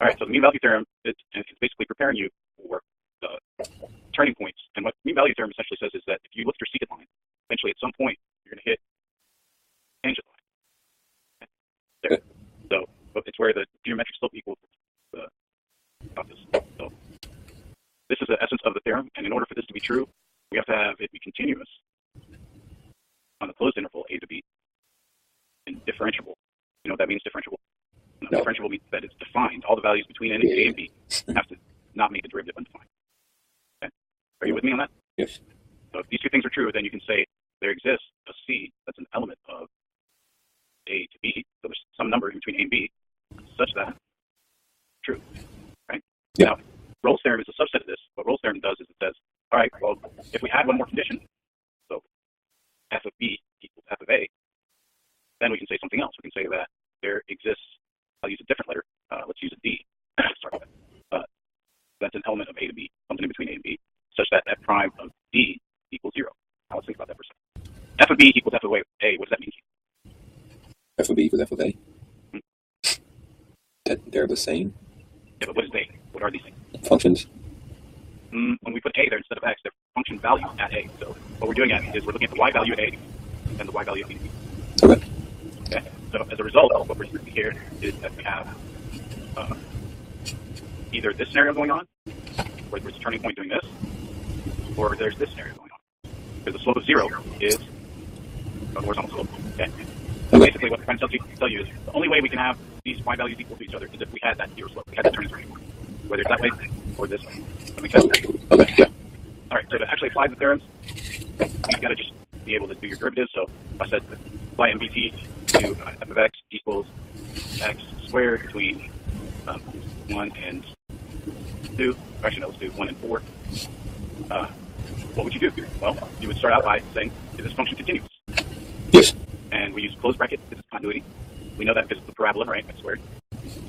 All right, so the mean value theorem, it's basically preparing you for the turning points. And what the mean value theorem essentially says is that if you look at your secant line, eventually at some point you're going to hit tangent line. There. So but it's where the geometric slope equals the compass. So this is the essence of the theorem, and in order for this to be true, we have to have it be continuous on the closed interval a to b and differentiable. You know what that means, differentiable? No. Differentiable means that it's defined. All the values between a and b have to not make the derivative undefined. Okay? Are you with me on that? Yes. So if these two things are true, then you can say there exists a c that's an element of a to b, so there's some number in between a and b, such that true, right? Yeah. Now, Rolle's theorem is a subset of this. What Rolle's theorem does is it says, all right, well, if we had one more condition, so f of b equals f of a, then we can say something else. We can say that there exists, I'll use a different letter, let's use a d, sorry about that, that's an element of a to b, something in between a and b, such that f prime of d equals 0. Now let's think about that for a second. F of b equals f of a, what does that mean? F of b equals f of a? That they're the same? Yeah, but what is they? What are these things? Functions. When we put a there instead of x, they're function values at a. So what we're doing is we're looking at the y value at a and the y value at b. Okay. Okay. So as a result, what we're seeing here is that we have either this scenario going on, where there's a turning point doing this, or there's this scenario going on. Because the slope of 0 is a horizontal slope. Okay. So basically, what we're trying to tell you is the only way we can have these y values equal to each other is if we had that 0 slope, we had that turning point, whether it's that way or this way. That makes sense? Okay. Yeah. All right. So to actually apply the theorems, you've got to just be able to do your derivatives. So I said apply MBT to f of x equals x squared between 1 and 2. Actually, no, let's do 1 and 4. What would you do? Well, you would start out by saying, is this function continuous? Yes. And we use closed bracket because it's continuity. We know that because it's the parabola, right? X squared.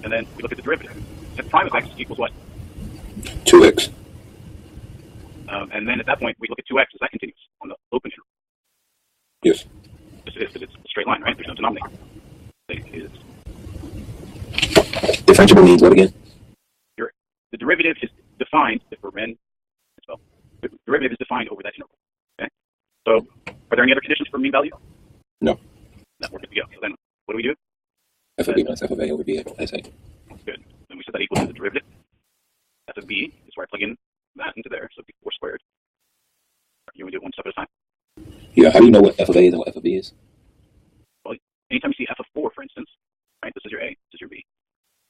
And then we look at the derivative. F prime of x equals what? 2x. And then at that point, we look at 2x. Is that continuous on the open interval? Yes. Yes, it is, because it's a straight line, right? There's no denominator. It is. Differentiable means what again? The derivative is defined if we're in. So the derivative is defined over that interval. Okay. So are there any other conditions for mean value? No. No, we're good to go. So then what do we do? F of b minus f of a over b as a. Good. Then we set that equal to the derivative. F of b is where I plug in that into there, so it'd be 4 squared. You want to do it one step at a time? Yeah, how do you know what f of a is and what f of b is? Well, anytime you see f of 4, for instance, right, this is your a, this is your b.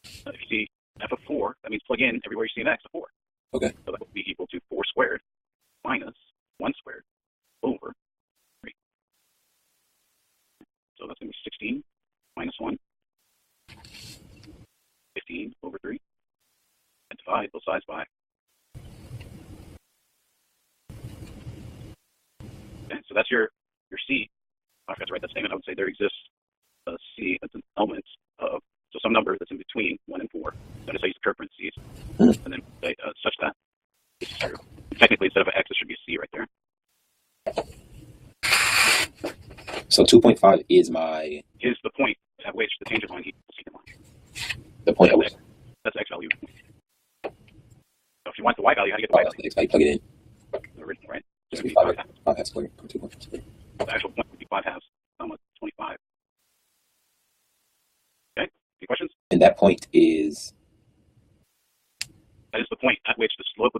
If you see f of 4, that means plug in everywhere you see an x of 4. Okay. So that would be equal to 4 squared minus 1 squared over 3. So that's going to be 16 minus 1. 15 over 3. And divide both sides by. Okay, so that's your C. I forgot to write that statement. I would say there exists a C that's an element of, so some number that's in between 1 and 4. Notice I use the curve parentheses. And then say such that this is true. Technically, instead of an X, it should be a C right there. So 2.5 is my... Is the point at which the tangent line equals the secant line. The point at which... That's the X value. So if you want the Y value, how do you get the Y value? How you plug it in? The original, right? So it would be 5 halves squared. 2.5 squared. The actual point would be 5 halves. 25. Okay? Any questions? And that point is... That is the point at which the slope